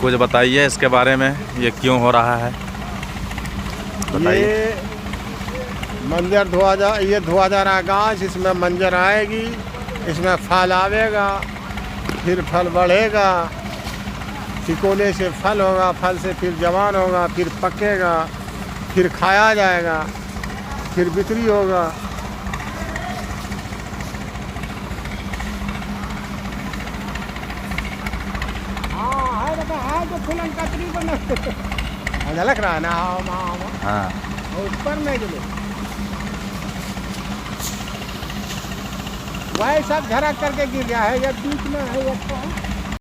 कुछ बताइए इसके बारे में, ये क्यों हो रहा है बताइए। ये मंजर धोआ जा रहा गाछ, इसमें मंजर आएगी, इसमें फल आवेगा, फिर फल बढ़ेगा, तिकोने से फल होगा, फल से फिर जवान होगा, फिर पकेगा, फिर खाया जाएगा, फिर बिक्री होगा। हाँ है तो फूलन कतरी बना झलक रहा है ना। हाँ उस पर नहीं चले वही सब झरक करके गिर गया है, ये बीच में है ये तो।